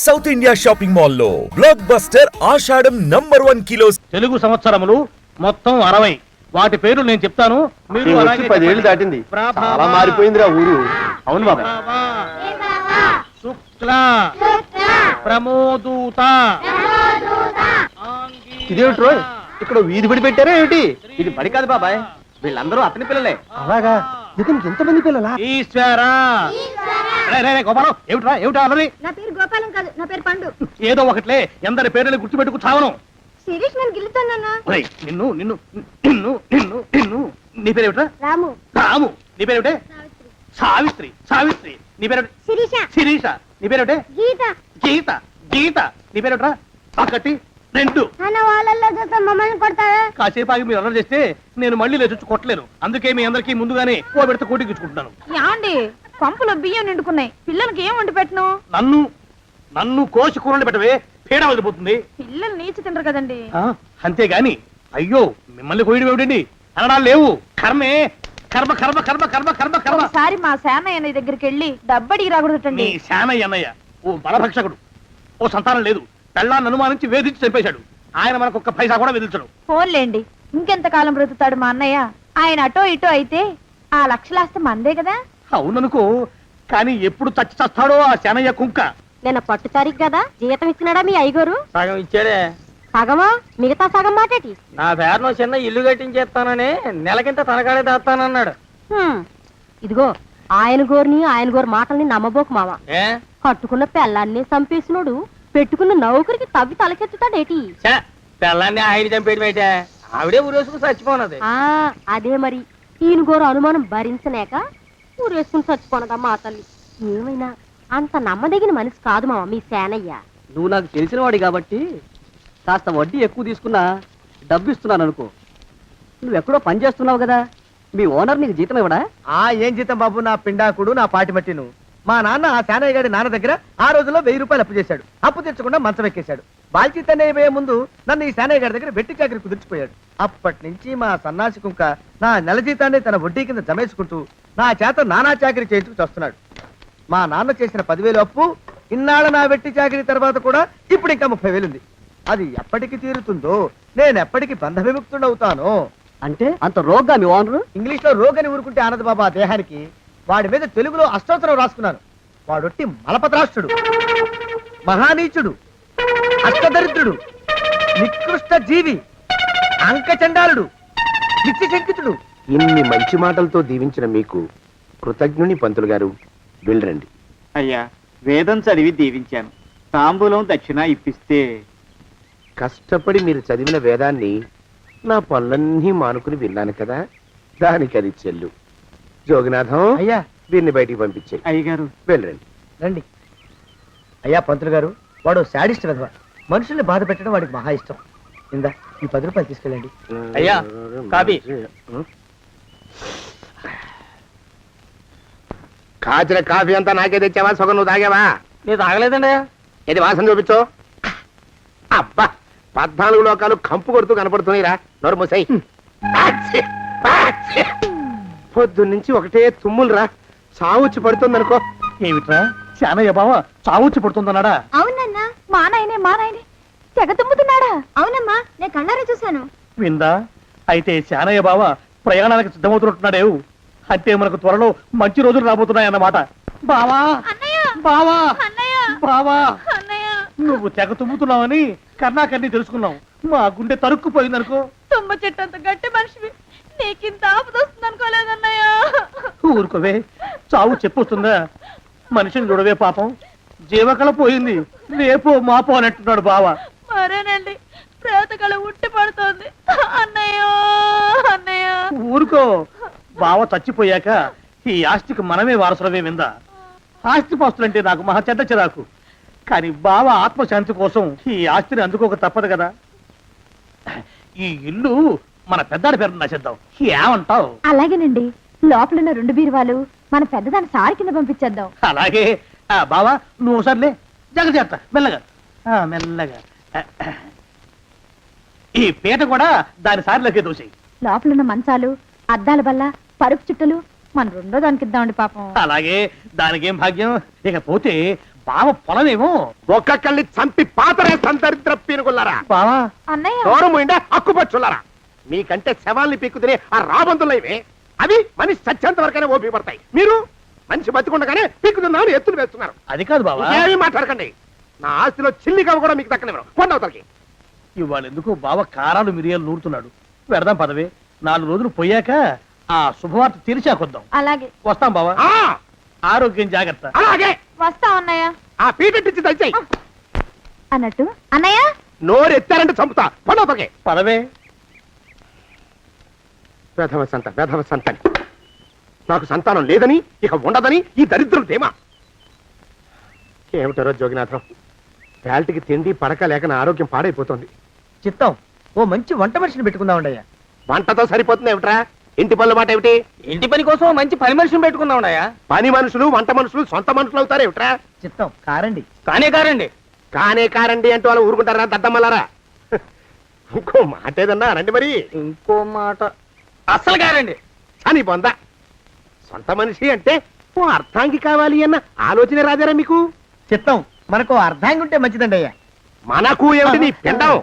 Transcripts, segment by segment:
South India shopping mall లో block buster ఆషాఢం #1 kilo Telugu సంవత్సరములు మొత్తం 60. వాటి పేర్లు నేను చెప్తాను, మీరు నేను అలాగే వచ్చి 10 ఏళ్ళు దాటింది. ప్రభావ, చాలా మారిపోయిందిరా ఊరు. అవును బాబా. శుక్ల ప్రమోదూత ఇదేమిటి రోయ్, ఇక్కడ వీధి బడి పెట్టారా ఏమిటి? ఇది బడి కాదు బాబాయ్, వీళ్ళందరూ అతని పిల్లలే. అలాగా? ఇతనికి ఎంతమంది పిల్లలా? ఈశ్వర. గోపాలం, ఏమిటా అన్నది? నా పేరు గోపాలం కాదు, నా పేరు పండు. ఏదో ఒకట్లే, ఎందరి పేర్లని గుర్తుపెట్టుకు చావను. శిరీష్ నన్ను గిల్లుతానన్నా. ఒరేయ్, నిన్ను నిన్ను నిన్ను నిన్ను నిన్ను నీ పేరేమిట్రా? రాము. రాము. నీ పేరేమిటే? సావిత్రి. సావిత్రి. నీ పేరు? శిరీష. శిరీష. నీ పేరేమిటే? గీత. గీత. గీత. నీ పేరేమిట్రా? ఒకటి 2. నాన్న వాళ్ళల్లో చూస్తే మమ్మల్ని కొడతావా? కాసేపు ఆగి మీరు అల్లరి చేస్తే నేను మళ్ళీ లేచొచ్చి కొట్టలేను. అందుకే మీ అందరికీ ముందుగానే ఓ పెడితే కోటికిచ్చుకుంటున్నాను. యాండి పంపులో బియ్యం నిండుకున్నాయి, పిల్లలకి ఏం వండి పెట్టను? నన్ను కోసి కూరలు పెట్టవే, పీడ వదిలిపోతుంది. పిల్లలు నీచి తినరు కదండి. అంతేగాని అయ్యో మిమ్మల్ని కోయడం ఏమిటండి, అనడాలు లేవు. కర్మే, కర్మ కర్మ కర్మ కర్మ కర్మ కర్మ. ఒకసారి మా సేనయ్య దగ్గరికి వెళ్ళి డబ్బడికి నీ రాకూడదటండి. శానయ్య అన్నయ్య ఓ బలభక్షకుడు, ఓ సంతానం లేదు, పెళ్ళాన్ని అనుమానించి వేధించి చంపేశాడు. ఆయన మనకు ఒక్క పైసా కూడా వెదిల్చడు. ఫోన్లేండి, ఇంకెంత కాలం బ్రతుకుతాడు మా అన్నయ్య? ఆయన అటో ఇటో అయితే ఆ లక్షలాస్తే మందే కదా. అవుననుకో, కానీ ఎప్పుడు చచ్చి చస్తాడో ఆ శానయ్య కుంక. నేను పట్టు తారీఖు కదా, జీతం ఇచ్చినాడా మీ అయ్యగారు? సగం ఇచ్చాడే. సగమా? మిగతా సగం మాటేటి? నా పేరును చిన్న ఇల్లు కట్టించేస్తానని నెలకింత తనకాడే దాస్తానన్నాడు. ఇదిగో ఆయన గోరు మాటల్ని నమ్మబోకు మామ. ఏ కట్టుకున్న పెళ్ళాన్ని చంపేసినోడు పెట్టుకున్న నౌకరికి తవ్వి తలకెత్తుతాడేటి? పిల్లాన్ని ఆయన చంపేయడం అయితే ఆవిడే ఊరేసుకుని చచ్చిపోనది. అదే మరి, ఈయన గోరు అనుమానం భరించలేక ఊరేసుకుని చచ్చిపోనదమ్మా ఆ తల్లి. ఏమైనా అంత నమ్మదగిన మనిషి కాదు మామ మీ సేనయ్య. నువ్వు నాకు తెలిసిన వాడి కాబట్టి కాస్త వడ్డీ ఎక్కువ తీసుకున్నా డబ్బు ఇస్తున్నాను అనుకో. నువ్వెక్కడో పని చేస్తున్నావు కదా, మీ ఓనర్ నీకు జీతం ఇవ్వడా? ఏం జీతం బాబు, నా పిండాకుడు, నా పాటి మట్టిను. మా నాన్న ఆ శానయ్య గారి నాన్న దగ్గర ఆ రోజుల్లో 1000 రూపాయలు అప్పు చేశాడు. అప్పు తెచ్చకుండా మంచం ఎక్కేశాడు. బాల్చితనే అయిపోయే ముందు నన్ను ఈ శానయ్య గారి దగ్గర వెట్టి చాకరి కుదిర్చిపోయాడు. అప్పటి నుంచి మా సన్నాసి కుంక నా నెల జీతాన్ని తన వడ్డీ కింద జమేసుకుంటూ నా చేత నానా చాకరీ చేయించుకు వస్తున్నాడు. మా నాన్న చేసిన 10,000 అప్పు, ఇన్నాళ్ళ నా వెట్టి చాకరీ తర్వాత కూడా ఇప్పుడు ఇంకా 30,000 ఉంది. అది ఎప్పటికి తీరుతుందో, నేను ఎప్పటికి బంధ విముక్తుడవుతానో. అంటే అంత రోగ్గా మీ ఓనరు? ఇంగ్లీష్ లో రోగని ఊరుకుంటే ఆనంద్ బాబా దేహానికి. వాడి మీద తెలుగులో అష్టోత్తరం రాసుకున్నాను. వాడొట్టి మలపత్రాష్ట్రుడు, మహానీచుడు, అష్టదరిద్రుడు, నికృష్ట జీవి, అంకచండాలుడు, నిత్యశంకితుడు. ఇన్ని మంచి మాటలతో దీవించిన మీకు కృతజ్ఞుని పంతులు గారు. వెళ్ళరండి. అయ్యా, వేదం చదివి దీవించాను, తాంబూలం దక్షిణ ఇప్పిస్తే. కష్టపడి మీరు చదివిన వేదాన్ని నా పనులన్నీ మానుకుని విన్నాను కదా, దానికి అది చెల్లు. జోగినాథం, అయ్యా వీరిని బయటికి పంపించే. అయ్యగారు వెళ్ళరండి. రండి. అయ్యా పంతులు గారు, వాడు శాడిస్ట్ విధవ. మనుషుల్ని బాధ పెట్టడం వాడికి మహా ఇష్టం. ఇందా ఈ 10 రూపాయలు తీసుకెళ్ళండి. అయ్యా, కాపీ. కాచిన కాఫీ అంతా నాకే తెచ్చావా? సగం నువ్వు తాగావా? నేను తాగలేదండి. ఇది వాసన చూపించు. అబ్బా, 14 లోకాలు కంపు కొడుతూ కనపడుతున్నాయిరా. నోరు మూసాయి. పొద్దున్నుంచి ఒకటే తుమ్ములురా, సావుచ్చి పడుతుంది అనుకో. ఏమిట్రా శానయ్య బావ చావుచ్చి పడుతుందన్నాడా? అవునన్నా. మా నాయనే తెగ తుమ్ముతున్నాడా? అవునమ్మా, నేను కళ్ళారా చూశాను. విందా? అయితే శానయ్య బావ ప్రయాణానికి సిద్ధమవుతున్నట్టున్నాడేవు. అంటే మనకు త్వరలో మంచి రోజులు రాబోతున్నాయన్నమాట. బావా, బావా, బావా, నువ్వు తెగ తుమ్ముతున్నావని కర్ణాకర్ణి తెలుసుకున్నావు. మా గుండె తరుక్కుపోయిందనుకో. తుమ్మ చెట్టు అంత గట్టి మనిషివి, నీకింత ఆపదొస్తుంది అనుకోలేదన్నయ్య. ఊరుకోవే, చావు చెప్పొస్తుందా? మనిషిని చూడవే పాపం, జీవకళ పోయింది, రేపో మాపో అని అంటున్నాడు బావ. మరేనండి, ప్రేతకళ ఉట్టి పడుతోంది అన్నయ్యో అన్నయ్య. ఊరుకో, బావ చచ్చిపోయాక ఈ ఆస్తికి మనమే వారసులమే. విందా? ఆస్తి పాస్తులంటే నాకు మహా చెడ్డ చిరాకు, కానీ బావ ఆత్మశాంతి కోసం ఈ ఆస్తిని అందుకోక తప్పదు కదా. ఈ ఇల్లు మన పెద్దాడి పేరు నచ్చేద్దాం, ఏమంటావు? అలాగేనండి, లోపలున్న 2 బీరువాలు మన పెద్దదాన్ని సారి కింద పంపించేద్దాం. అలాగే. బావా నువ్వు సర్లే, జాగ్రత్త, మెల్లగా మెల్లగా. ఈ పీట కూడా దాని సారిలోకే దోసేయి. లోపలున్న మంచాలు, అద్దాల బల్ల, పరుపు చుట్టలు మన 2వ దానికి ఇద్దామండి పాపం. అలాగే, దానికేం భాగ్యం. ఇకపోతే బావ పొలమేమో. ఒక్కొక్కళ్ళని చంపి పాతరేస్తాను దరిద్ర పీనుకున్నారా. బావా అన్నయ్య దూరం ఉండే హక్కుపచ్చులారా. మీకంటే శవాల్ని పీక్కుతినే ఆ రాబందులు ఇవే. అవి మనిషి చచ్చేంత వరకైనా ఓపి పడతాయి. మీరు మనిషి బతికుండగానే పీక్కుతున్నామని ఎత్తులు వేస్తున్నారు. అది కాదు బావా, ఏమీ మాట్లాడకండి. నా ఆస్తిలో చిల్లి కవ్వ కూడా మీకు దక్కనివ్వరు. కొండవతలకి. ఇవాళ ఎందుకు బావ కారాలు మిరియాలు నూరుతున్నాడు. పెడదాం పదవే, 4 రోజులు పోయాక ఆ శుభవార్త తీర్చాకొద్దాం. అలాగే వస్తాం బావా. ఆ, ఆరోగ్యం జాగ్రత్త. అలాగే వస్తా అన్నయ్య. ఆ పీటెట్టించి దయచేయి. అన్నట్టు అన్నయ్య నోరు ఎత్తారంటే చంపుతా. కొండవతలకి. పదవే. వేధవ సంతానం. నాకు సంతానం లేదని, ఇక ఉండదని ఈ దరిద్రం తేమా. ఏమిటారో జోగినాథం, వేల్టికి తిండి పడక లేక నా ఆరోగ్యం పాడైపోతుంది. చిత్తం, ఓ మంచి వంట మనిషిని పెట్టుకుందామండయ్యా. వంటతో సరిపోతుంది ఏమిట్రా? ఇంటి పనుల మాట ఏమిటి? ఇంటి పని కోసం మంచి పని మనిషిని పెట్టుకుందామండయ్యా. పని మనుషులు వంట మనుషులు సొంత మనుషులు అవుతారు ఏమిట్రా? చిత్తం, కారండి. కానే కారండి అంటూ వాళ్ళు ఊరుకుంటారా దద్దమ్మలారా? ఇంకో మాట ఏదన్నా రండి మరి. ఇంకో మాట అస్సలు కారండి. అని పొందా. సొంత మనిషి అంటే ఓ అర్థాంగి కావాలి అన్న ఆలోచన రాజారా మీకు? చిత్తం, మనకు అర్ధాంగి ఉంటే మంచిదండయ్యా. మనకు ఏమిటి నీ పిండం?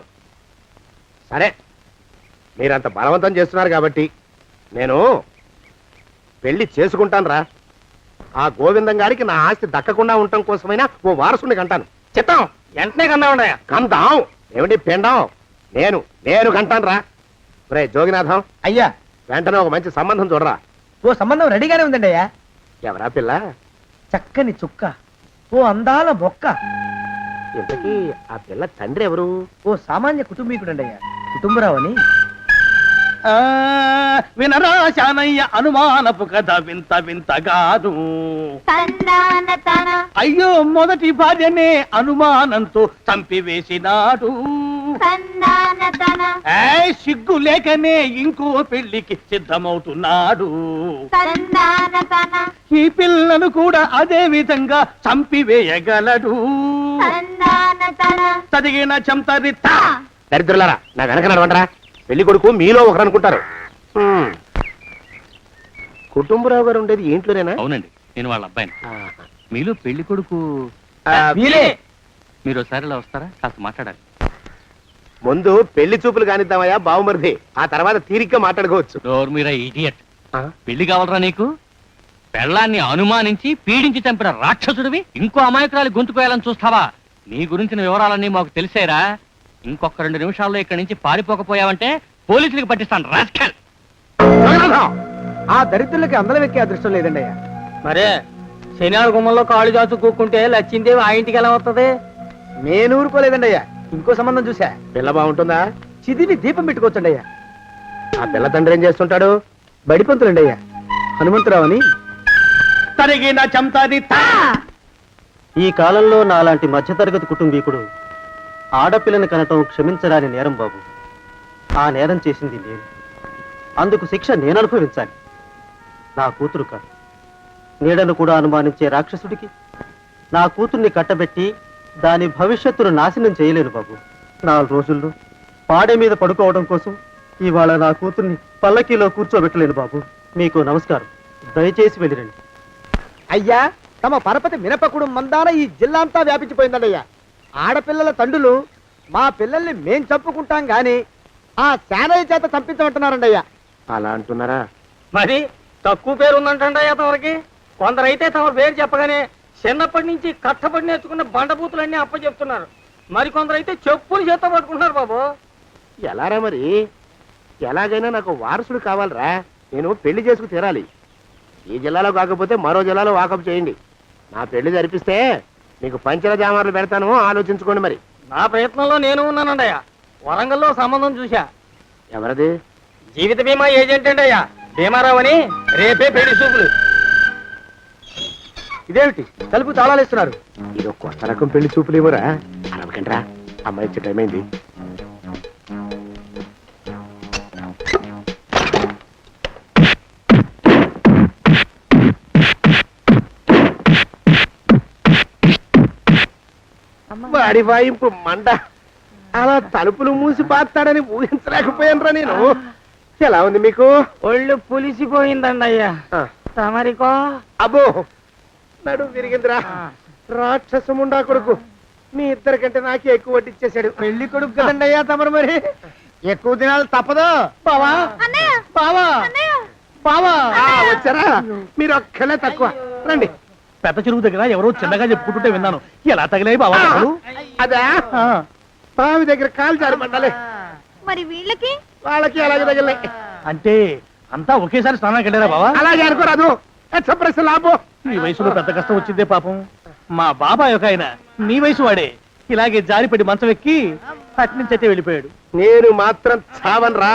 సరే, మీరంత బలవంతం చేస్తున్నారు కాబట్టి నేను పెళ్లి చేసుకుంటాను రా. ఆ గోవిందం గారికి నా ఆస్తి దక్కకుండా ఉండటం కోసమైనా ఓ వారసుని కంటాను. చిత్తం, వెంటనే కన్నామండయ్యా. కందాం ఏమిటి పిండం? నేను కంటాను రా. రే జోగినాథం, అయ్యా, వెంటనే ఒక మంచి సంబంధం చూడరా. ఓ సంబంధం రెడీగానే ఉందండయ్యా. ఎవరా పిల్ల? చక్కని చుక్క, ఓ అందాల మొక్క, ఇంతకీ ఆ పిల్ల తండ్రి ఎవరు? ఓ సామాన్య కుటుంబీకుడండయ్యా. కుటుంబరావు అని. వినరా శానయ్య అనుమానపు కథ వింత వింత కాదు. అయ్యో మొదటి భార్యనే అనుమానంతో చంపివేసినాడు. సిగ్గు లేకనే ఇంకో పెళ్లికి సిద్ధమవుతున్నాడు. ఈ పిల్లను కూడా అదే విధంగా చంపివేయగలడు. చదివిన చంతరిత. దరిద్రులారా, నా వెనక నడవండరా. పెళ్లి కొడుకు మీలో ఒకరు అనుకుంటారు. కుటుంబరావు గారు ఉండేది ఏంట్లోనేనా? అవునండి, నేను వాళ్ళ అబ్బాయిని. ఆహా. మీలో పెళ్లి కొడుకు వీరే. మీరు ఒకసారి ఇలా వస్తారా? కాస్త మాట్లాడాలి. ముందు పెళ్లి చూపులు కానిద్దామయ్యా బావుమరిది, ఆ తర్వాత తీరిగ్గా మాట్లాడుకోవచ్చు. డోర్ మీరా ఇడియట్. ఆ? పెళ్లి కావాలరా నీకు? పెళ్ళాన్ని అనుమానించి పీడించి చంపిన రాక్షసుడివి ఇంకో అమాయకురాలు గొంతుకోయాలని చూస్తావా? నీ గురించిన వివరాలన్నీ మాకు తెలిసేరా. ఇంకొక 2 నిమిషాల్లో ఇక్కడి నుంచి పారిపోకపోయావంటే పోలీసులకు పట్టిస్తాను. రాస్కల్. జగన్నాథం! ఆ దరిద్రులకి అందలం ఎక్కే అదృష్టం లేదండయ్యా. మరే శనివారం గుమ్మంలో కాళ్ళు చాచు కూకుంటే లచ్చిందేవి ఆ ఇంటికి ఎలా వస్తుంది? నేను ఊరుకోలేదండయ్యా. ఇంకో సంబంధం చూసా. పిల్ల బాగుంటుందా? చిదివి దీపం పెట్టుకోవచ్చండయ్యా. ఆ పిల్ల తండ్రి ఏం చేస్తుంటాడు? బడిపంతులండయ్యా. హనుమంతరావు అని. తరిగిన చంతరిత. ఈ కాలంలో నాలాంటి మధ్యతరగతి కుటుంబీకుడు ఆడపిల్లని కనటం క్షమించరాని నేరం బాబు. ఆ నేరం చేసింది నేను. అందుకు శిక్ష నేను అనుభవించాలి. నా కూతురు కాదు. నీడను కూడా అనుమానించే రాక్షసుడికి నా కూతుర్ని కట్టబెట్టి దాని భవిష్యత్తును నాశనం చేయలేను బాబు. 4 రోజుల్లో పాడే మీద పడుకోవడం కోసం ఇవాళ నా కూతుర్ని పల్లకీలో కూర్చోబెట్టలేను బాబు. మీకు నమస్కారం. దయచేసి వెళ్ళిరండి. అయ్యా, తమ పరపతి మినపకుడు మందాన ఈ జిల్లా అంతా వ్యాపించిపోయిందండయ్యా. ఆడపిల్లల తండ్రులు మా పిల్లల్ని మేం చంపుకుంటాం గాని ఆ శానయ్య చేత చంపించమంటున్నారండయ్యా. అలా అంటున్నారా? మరి తక్కువ పేరు ఉందంటండయ్యా తమరికి. కొందరైతే తమ పేరు చెప్పగానే చిన్నప్పటి నుంచి కట్టబడి నేర్చుకున్న బండబూతులన్నీ అప్పచెప్తున్నారు. మరి కొందరైతే చెప్పులు చేత పట్టుకుంటున్నారు బాబు. ఎలారా మరి? ఎలాగైనా నాకు వారసుడు కావాలరా. నేను పెళ్లి చేసుకు తీరాలి. ఈ జిల్లాలో కాకపోతే మరో జిల్లాలో వాకప్ చేయండి. నా పెళ్లి జరిపిస్తే మీకు పంచల జామార్లు పెడతాను, ఆలోచించుకోండి మరి. నా ప్రయత్నంలో నేను ఉన్నానండయ్యా. వరంగల్లో సంబంధం చూశా. ఎవరది? జీవిత బీమా ఏజెంట్ అండయ్యా, భీమారావు అని. రేపే పెళ్లి చూపులు. ఇదేమిటి తలుపు తాళాలు ఇస్తున్నారు? ఇది కొత్త రకం పెళ్లి చూపులు ఇవ్వరా? అరవకండ్రా, అమ్మాయి వచ్చే టైం అయింది. వాడి వాయింపు మండ. అలా తలుపులు మూసి పాతాడని ఊహించలేకపోయానురా నేను. ఎలా ఉంది మీకు? ఒళ్ళు పులిసిపోయిందండయ్యా. ఆ, తమరికో అబ్బో నడు విరిగిందిరా. రాక్షసముండా కొడుకు మీ ఇద్దరికంటే నాకే ఎక్కువ వడ్డిచ్చేశాడు. పెళ్లి కొడుకు కదండి అయ్యా తమరు, మరి ఎక్కువ దినాలు తప్పదు. బావా అన్నయ్య బావా అన్నయ్య బావా వచ్చారా? మీరు ఒక్కలే తక్కువ. రండి. పెద్ద చెరువు దగ్గర ఎవరో చిన్నగా చెప్పుకుంటుంటే విన్నాను. ఎలా తగిలాయి బావా దెబ్బలు? అదా ఆ, బావి దగ్గర కాలు జారి పడ్డాలే. మరి వీళ్ళకి వాళ్ళకి అలాగే తగిలినాయి. అంటే అంతా ఒకేసారి స్నానానికి వెళ్ళారా బావా? అలాగే అనుకోరాదు. ప్రశ్న లాభం. ఈ వయసులో పెద్ద కష్టం వచ్చిందే పాపం. మా బాబాయ్ ఒక ఆయన నీ వయసు వాడే ఇలాగే జారిపడి మంచం ఎక్కి అట్నుంచి అయితే వెళ్ళిపోయాడు. నేను మాత్రం చావను రా.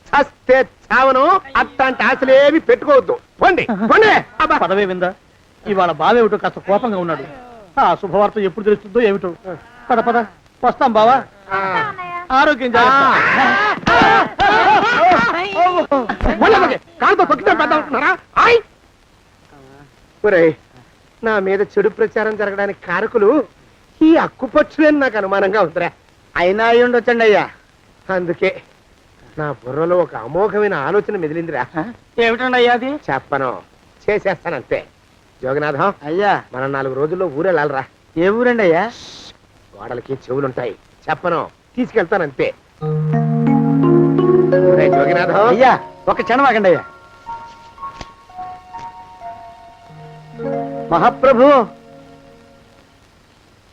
చస్తే చావను. అట్లాంటి ఆశలేవి పెట్టుకోవద్దు. పోండి పోండి. అబ్బా. పదవే విందా, ఇవాళ బావేమిటో కాస్త కోపంగా ఉన్నాడు. ఆ శుభవార్త ఎప్పుడు తెలుస్తుందో ఏమిటో. పద పద వస్తాం బావా. ఆ. ఆరోగ్యం జాగ్రత్త. ఒళ్ళమ్మకి కాలుతో తొక్కితే పెద్ద అవుతున్నారా? ఆయ్. ఒరేయ్, నా మీద చెడు ప్రచారం జరగడానికి కారకులు ఈ అక్కుపచ్చులేని నాకు అనుమానంగా ఉందిరా. అయినా అయి ఉండొచ్చండి అయ్యా. అందుకే నా బుర్రలో ఒక అమోఘమైన ఆలోచన మెదిలిందిరా. ఏమిటండి అయ్యా అది? చెప్పను, చేసేస్తానంతే. జోగనాథం, అయ్యా, మనం 4 రోజుల్లో ఊరెళ్ళాలరా. ఏ ఊరండి అయ్యా? గోడలకి చెవులుంటాయి. చెప్పను, తీసుకెళ్తానంతే. ఒరేయ్ జోగినాథం, అయ్యా ఒక క్షణం ఆగండి అయ్యా. మహాప్రభు,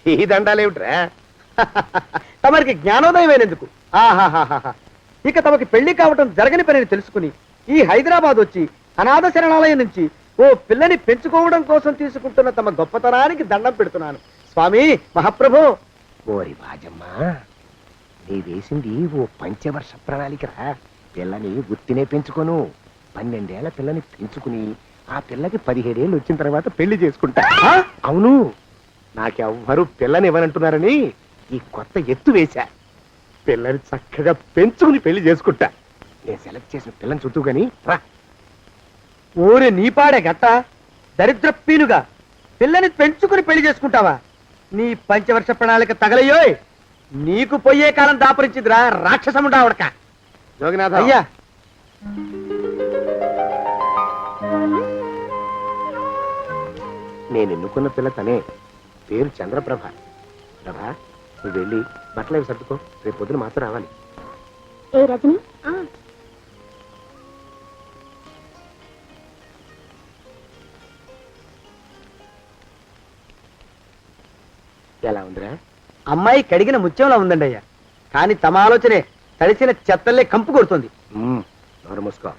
ఈ దండాలేమిట్రా? తమరికి జ్ఞానోదయమైనందుకు ఆహాహాహా. ఇక తమకి పెళ్లి కావటం జరగని పనిని తెలుసుకుని ఈ హైదరాబాద్ వచ్చి అనాథ శరణాలయం నుంచి ఓ పిల్లని పెంచుకోవడం కోసం తీసుకుంటున్న తమ గొప్పతనానికి దండం పెడుతున్నాను. స్వామి మహాప్రభు. ఓరి బాజమ్మ, నీ వేసింది ఓ పంచవర్ష ప్రణాళికరా. పిల్లని గుర్తినే పెంచుకోను. 12 ఏళ్ల పిల్లని పెంచుకుని ఆ పిల్లకి 17 ఏళ్ళు వచ్చిన తర్వాత పెళ్లి చేసుకుంటా. అవును, నాకెవ్వరూ పిల్లని ఇవ్వనంటున్నారని ఈ కొత్త ఎత్తు వేశా. పిల్లని చక్కగా పెంచుకుని పెళ్లి చేసుకుంటా. నేను సెలెక్ట్ చేసిన పిల్లని చుట్టూ గాని రా. ఊరి నీపాడే గట్ట దరిద్రపీనుగా పిల్లని పెంచుకుని పెళ్లి చేసుకుంటావా? నీ పంచవర్ష ప్రణాళిక తగలయ్యోయ్. నీకు పోయే కాలం దాపరించిందిరా రాక్షసముండావడక. జోగినాథ, అయ్యా, నేను ఎన్నుకున్న పిల్ల తనే. పేరు చంద్రప్రభ. ప్రభ, నువ్వు వెళ్ళి బట్టలు అవి సర్దుకో. రేపు పొద్దున మాత్రం రావాలి. ఏ రజని, ఎలా ఉందిరా? అమ్మాయి కడిగిన ముత్యంలా ఉందండి అయ్యా. కానీ తమ ఆలోచనే తడిసిన చెత్తల్లే కంపు కొడుతుంది. నోరు మూసుకో.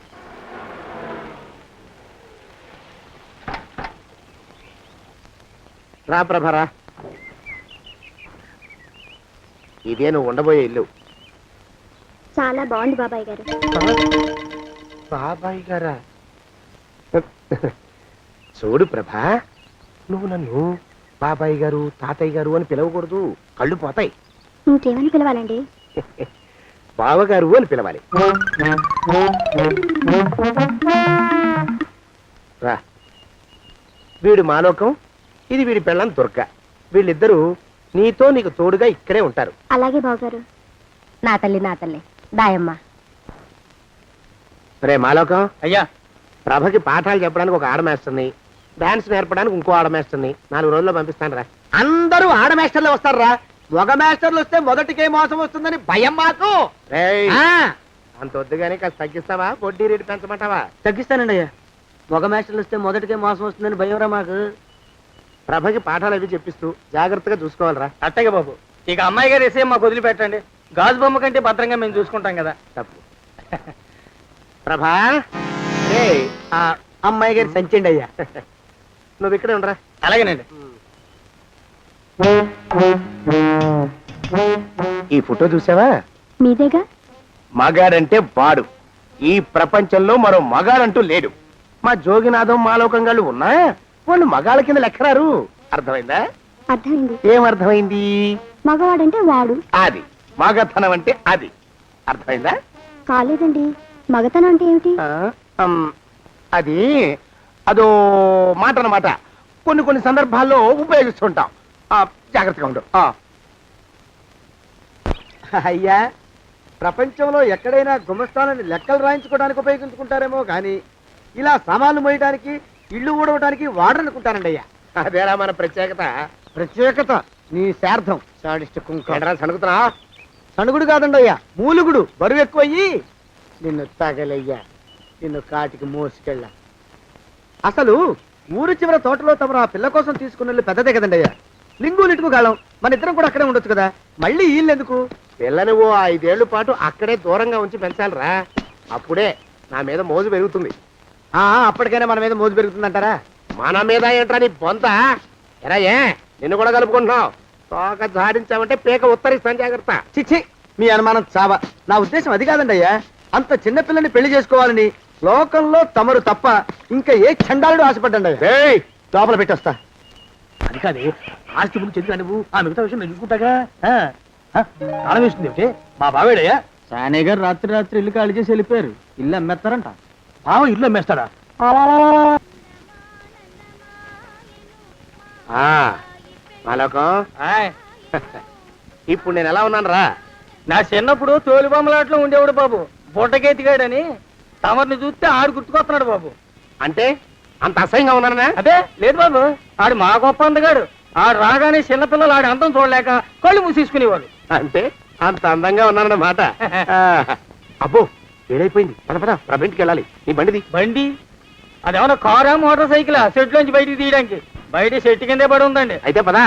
రా ప్రభరా, ఇదే నువ్వు ఉండబోయే ఇల్లు. చాలా బాగుంది బాబాయ్ గారు. బాబాయ్ గారా? చూడు ప్రభా, నువ్వు నన్ను బాబాయ్ గారు తాతయ్య గారు అని పిలవకూడదు. కళ్ళు పోతాయి. ఇంకేమని పిలవాలండి? బావగారు అని పిలవాలి. రా. వీడు మాలోకం, ఇది వీడి పెళ్ళం దుర్గ. వీళ్ళిద్దరూ నీతో నీకు తోడుగా ఇక్కడే ఉంటారు. అలాగే బావగారు. నా తల్లి దాయమ్మ. రే మాలోకం, అయ్యా, ప్రభకి పాఠాలు చెప్పడానికి ఒక ఆడమేస్తుంది, డాన్స్ నేర్పడానికి ఇంకో ఆడమేస్తుంది. 4 రోజుల్లో పంపిస్తాను రా. అందరూ ఆడ మాస్టర్లు వస్తారా? మగ మాస్టర్లు వస్తే మొదటికే మోసం వస్తుందని భయం మాకు. రేయ్, ఆ, అంత వద్దుగానే కాస్త తగ్గిస్తావా? వడ్డీ రేటు పెంచమంటావా? తగ్గిస్తానండి అయ్యా. మగ మాస్టర్లు వస్తే మొదటికే మోసం వస్తుందని భయంరా మాకు. ప్రభకి పాఠాలు అవి చెప్పిస్తూ జాగ్రత్తగా చూసుకోవాలరా. అట్టగే బాబు. ఇక అమ్మాయి గారు వేసే మాకు వదిలిపెట్టండి. గాజు బొమ్మ కంటే భద్రంగా మేము చూసుకుంటాం కదా. తప్పు. ప్రభా, రేయ్, ఆ అమ్మాయి గారి సంచండి అయ్యా. నువ్వు ఇక్కడే ఉండరా. అలాగేనండి. ఈ ఫోటో చూసావా? మీదేగా. మగాడంటే వాడు. ఈ ప్రపంచంలో మరో మగాడంటూ లేడు. మా జోగినాథం మాలోకంగాళ్ళు ఉన్నా వాళ్ళు మగాళ్ళ కింద లెక్కరారు. అర్థమైందా? అర్థమైంది. ఏం అర్థమైంది? మగవాడంటే వాడు. అది మగతనం అంటే అది. అర్థమైందా? కాలేదండి. మగతనం అంటే ఏమిటి? అది అదో మాట అన్నమాట. కొన్ని సందర్భాల్లో ఉపయోగిస్తుంటాం. జాగ్రత్తగా ఉండు. అయ్యా, ప్రపంచంలో ఎక్కడైనా గుమస్థానాన్ని లెక్కలు రాయించుకోవడానికి ఉపయోగించుకుంటారేమో కానీ ఇలా సామాన్లు మోయడానికి, ఇల్లు ఊడవడానికి వాడనుకుంటానండి అయ్యా. అదేరా మన ప్రత్యేకత. ప్రత్యేకత నీ శార్థం సాడిస్ట్ కుంక ఏంట్రా సణుకుతున్నా? సణుగుడు కాదండి అయ్యా, మూలుగుడు. బరువు ఎక్కువయ్యి నిన్ను తగలయ్యా, నిన్ను కాటికి మోసుకెళ్ళ. అసలు ఊరు చివర తోటలో తమరు ఆ పిల్ల కోసం తీసుకున్న పెద్దదే కదండి అయ్యా. లింగు లిటుకు గాలం, మన ఇద్దరం కూడా అక్కడే ఉండొచ్చు కదా. మళ్ళీ వీళ్ళు ఎందుకు? పిల్లని ఓ 5 ఏళ్ల పాటు అక్కడే దూరంగా ఉంచి పెంచాలిరా. అప్పుడే నా మీద మోజు పెరుగుతుంది. అప్పటికైనా మన మీద మోజు పెరుగుతుందంటారా? మన మీద ఏంట్రా నీ బొంత? ఎరా ఏ నిన్ను కూడా కలుపుకుంటున్నావు? తోక జాడించావంటే పీక ఉత్తరిస్తాను, జాగ్రత్త. చిచ్చి, మీ అనుమానం చావా. నా ఉద్దేశం అది కాదండి అయ్యా. అంత చిన్న పిల్లని పెళ్లి చేసుకోవాలని లోకంలో తమరు తప్ప ఇంకా ఏ చండాలుడు ఆశపడ్డండి అయ్యా. ఏయ్, లోపల పెట్టొస్తా. అది కాదే, ఆస్తి ముందు చెందుగా నువ్వు ఆ మిగతా విషయం నేను చూసుకుంటాగా. తాళం వేస్తుంది ఏమిటి? మా బావేడయ్యా. సానే గారు రాత్రి ఇల్లు ఖాళీ చేసి వెళ్ళిపోయారు. ఇల్లు అమ్మేస్తారంట. బావ ఇల్లు అమ్మేస్తాడా? మాలోకం, ఇప్పుడు నేను ఎలా ఉన్నాను రా? నా చిన్నప్పుడు తోలు బొమ్మలాట్లో ఉండేవాడు బాబు, బుట్టకెత్తిగాడని. తమరిని చూస్తే ఆడు గుర్తుకొస్తున్నాడు బాబు. అంటే అంత అసహ్యంగా ఉన్నానా? అదే లేదు బాబు, ఆడు మా గొప్ప అందగాడు. ఆడు రాగానే చిన్నపిల్లలు ఆడి అందం చూడలేక కళ్ళు మూసేసుకునేవాడు. అంటే అంత అందంగా ఉన్నానన్నమాట. అబ్బో, ఏడైపోయింది. పద పద, ప్రభింటికి వెళ్ళాలి. నీ బండిది. బండి అదేమన్నా కారా మోటార్ సైకిలా సెట్ లోంచి బయటికి తీయడానికి? బయట చెట్టు కిందే పడి ఉందండి. అయితే పదా.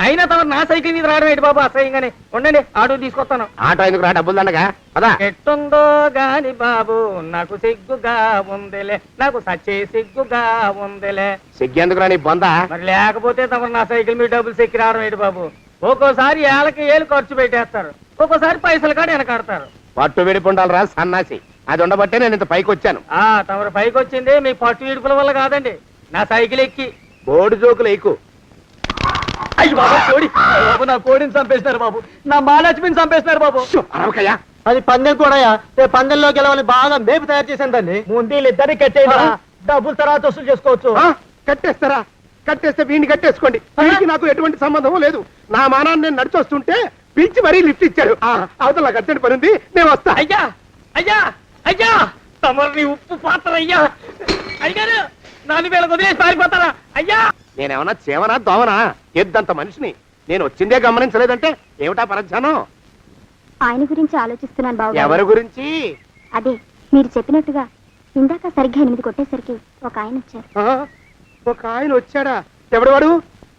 అయినా తమరు నా సైకిల్ మీద రావడం ఏంటి బాబు అసహ్యంగానే. ఉండండి, ఆటో తీసుకొస్తాను. ఆటో ఎందుకు రా, డబ్బులు దండగా. పదా. ఎట్టుందో గాని బాబు నాకు సిగ్గుగా ఉందిలే, నాకు సచ్చే సిగ్గుగా ఉందిలే. సిగ్గెందుకు రా నీ బొంద? మరి లేకపోతే తమరు నా సైకిల్ మీద డబ్బులు సెక్కి రావడం ఏంటి బాబు? ఒక్కోసారి ఏళ్ళకి ఏళ్ళు ఖర్చు పెట్టేస్తారు, ఒక్కోసారి పైసలు కాడ వెనకాడతారు. పట్టు విడిపుండాలి రా సన్నాసి. అది ఉండబట్టే నేను ఇంత పైకి వచ్చాను. తమరు పైకి వచ్చింది మీ పట్టు ఇడుపుల వల్ల కాదండి, నా సైకిల్ ఎక్కి. బోడి జోకులు ఎక్కువ. అయ్యి బాబు, కోడి బాబు, నా కోడిని చంపేస్తున్నారు బాబు, నా మహాలక్ష్మిని చంపేస్తున్నారు బాబు. అరవకయ్యా. అది పందెం కూడా. పందెంలో గెలవని బాగా మేపు తయారు చేశాను దాన్ని. ముందు వీళ్ళిద్దరిని కట్టేయరా, డబ్బులు తర్వాత వసూలు చేసుకోవచ్చు. కట్టేస్తారా? కట్టేస్తే వీడిని కట్టేసుకోండి. వీడికి నాకు ఎటువంటి సంబంధం లేదు. నా మానాన్ని నేను నడిచొస్తుంటే పిలిచి మరీ లిఫ్ట్ ఇచ్చాడు. అవతల నాకు అర్జెంట్ పని ఉంది, నేను వస్తా. అయ్యా అయ్యా అయ్యా, తమరిని ఉప్పు పాత్ర అయ్యా. అయ్యారు నాలుగు వేల వదిలేసి పారిపోతారా అయ్యా? నేనేమన్నా చేవనా దోవనా? ఎద్దంత మనిషిని. నేను వచ్చిందే గమనించలేదంటే ఏమిటా పరధ్యానం? ఆయన గురించి ఆలోచిస్తున్నాను బాబు. ఎవరి గురించి? అదే మీరు చెప్పినట్టుగా ఇందాక సరిగ్గా 8 కొట్టేసరికి ఒక ఆయన వచ్చారు. ఒక ఆయన వచ్చాడా? ఎవడు వాడు?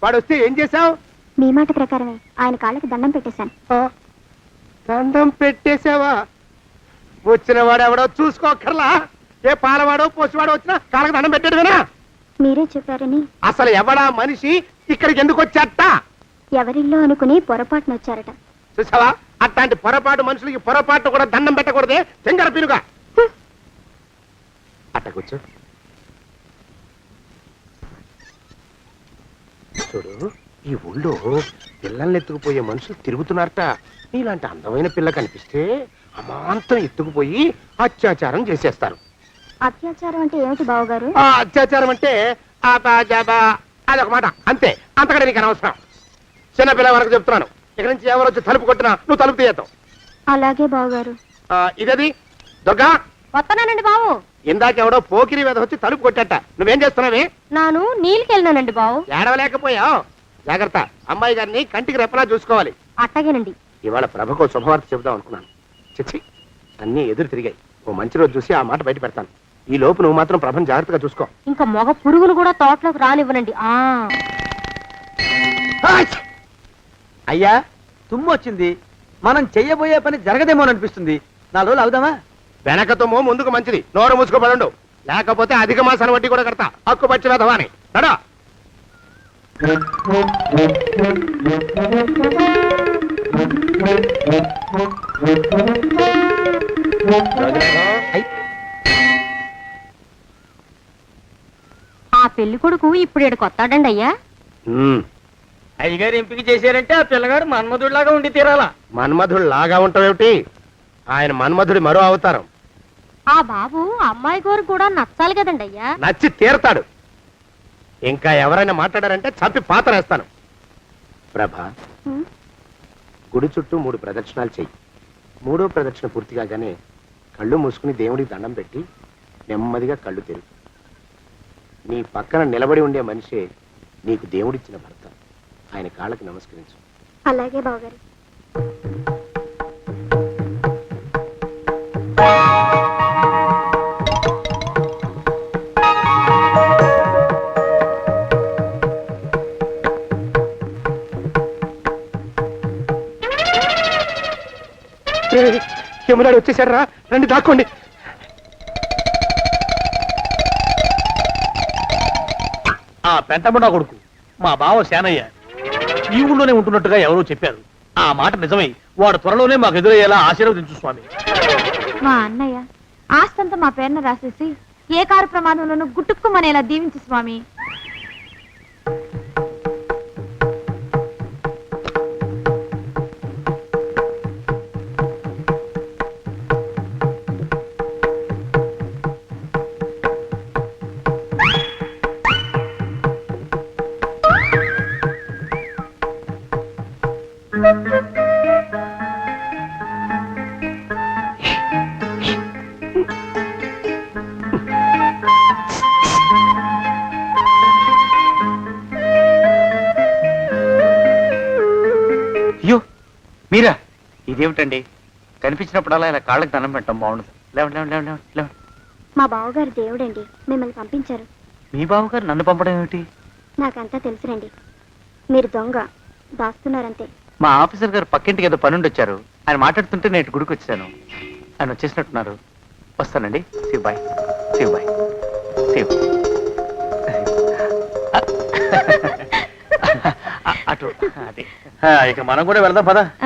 వాడు వస్తే ఏం చేశావు? మీ మాట ప్రకారమే ఆయన కాళ్ళకి దండం పెట్టేశాను. దండం పెట్టేశావా? వచ్చిన వాడు ఎవడో చూసుకోకర్లా. ఏ పాలవాడో పోసివాడో వచ్చినా కాళ్ళకి దండం పెట్టాడువేనా? మీరే చెప్పారని. అసలు ఎవడా మనిషి? ఇక్కడికి ఎందుకు వచ్చాట? ఎవరిల్లో అనుకుని పొరపాటున వచ్చారట. చూసావా, అట్లాంటి పొరపాటు మనుషులకి పొరపాటు కూడా దండం పెట్టకూడదే. చెంగర పినుగా అట్టకొచ్చు. చూడు, ఈ ఊళ్ళో పిల్లల్ని ఎత్తుకుపోయే మనుషులు తిరుగుతున్నారట. నీలాంటి అందమైన పిల్ల కనిపిస్తే అమాంతం ఎత్తుకుపోయి అత్యాచారం చేసేస్తారు. అత్యాచారం అంటే ఏమిటి బావగారు? అత్యాచారం అంటే అదొక మాట అంతే. అంతకంటే నీకు అనవసరం. చిన్నపిల్ల వరకు చెప్తున్నాను. ఇక్కడ నుంచి ఎవరు వచ్చి తలుపు కొట్టినా నువ్వు తలుపు తీయతావు. అలాగే బావగారు. ఇదది దొంగా. వస్తున్నానండి బావు. ఇందాకెవడో పోకిరి మీద వచ్చి తలుపు కొట్టట. నువ్వేం చేస్తున్నావే? నాను నీళ్ళకెళ్ళినానండి బావు. ఏడవలేకపోయావు. జాగ్రత్త, అమ్మాయి గారిని కంటికి రెప్పలా చూసుకోవాలి. అట్టగేనండి. ఇవాళ ప్రభకు శుభవార్త చెబుదాం అనుకున్నాను. చిచ్చి, అన్నీ ఎదురు తిరిగాయి. ఓ మంచి రోజు చూసి ఆ మాట బయట పెడతాను. ఈ లోపు నువ్వు మాత్రం ప్రభను జాగ్రత్తగా చూసుకో. ఇంకా మగ పురుగులు కూడా తోటలోకి రానివ్వనండి. అయ్యా, తుమ్ము వచ్చింది. మనం చెయ్యబోయే పని జరగదేమోననిపిస్తుంది. 4 రోజులు అవుదామా? వెనకతోమో ముందుకు మంచిది. నోరు మూసుకోబడండు, లేకపోతే అధిక మాసాల వడ్డీ కూడా కడతా. హక్కు పచ్చి వేధవాని నడా. ఆ పెళ్లి కొడుకు ఇప్పుడు ఇక్కడికి వస్తాడండి అయ్యా. అయ్యగారు ఎంపిక చేశారంటే ఆ పిల్లగాడు మన్మధుడిలాగా ఉండి తీరాలా. మన్మధుడు లాగా ఉంటావేమిటి? ఆయన మన్మధుడి మరో అవతారం. ఆ బాబు అమ్మాయి గారు కూడా నచ్చాలి కదండి అయ్యా. నచ్చి తీరతాడు. ఇంకా ఎవరైనా మాట్లాడారంటే చంపి పాతరేస్తాను. ప్రభా, గుడి చుట్టూ 3 ప్రదక్షిణాలు చెయ్యి. 3వ ప్రదక్షిణ పూర్తి కాగానే కళ్ళు మూసుకుని దేవుడికి దండం పెట్టి నెమ్మదిగా కళ్ళు తెరుగు. నీ పక్కన నిలబడి ఉండే మనిషే నీకు దేవుడిచ్చిన భర్త. ఆయన కాళ్ళకి నమస్కరించు. అలాగే బావగారు. యమునాడు వచ్చేసాడు రా, రండి దాక్కోండి. ఆ పెంటముడా కొడుకు మా బావ శానయ్య ఈ ఊళ్ళోనే ఉంటున్నట్టుగా ఎవరో చెప్పారు. ఆ మాట నిజమై వాడు త్వరలోనే మాకు ఎదురయ్యేలా ఆశీర్వదించు స్వామి. మా అన్నయ్య ఆస్తంతా మా పేరున రాసేసి ఏ కారు ప్రమాదంలోనూ గుట్టుక్కుమనేలా దీవించు స్వామి. అయ్యో మీరా, ఇదేమిటండి? కనిపించినప్పుడల్లా ఇలా కాళ్ళకి దండం పెట్టడం బాగుండదు. లేవండి లేవండి లేవండి లేవండి లేవండి. మా బావగారు దేవుడండి, మిమ్మల్ని పంపించారు. మీ బావగారు నన్ను పంపడం ఏమిటి? నాకంతా తెలుసురండి. మీరు దొంగ దాస్తున్నారంతే. మా ఆఫీసర్ గారు పక్కింటికి ఏదో పనుండి వచ్చారు. ఆయన మాట్లాడుతుంటే నేను గుడికి వచ్చాను. ఆయన వచ్చేసినట్టున్నారు. వస్తానండి. Shiv bye, Shiv bye, Shiv. అటు అదే. ఇక మనం కూడా వెళ్దాం పదా.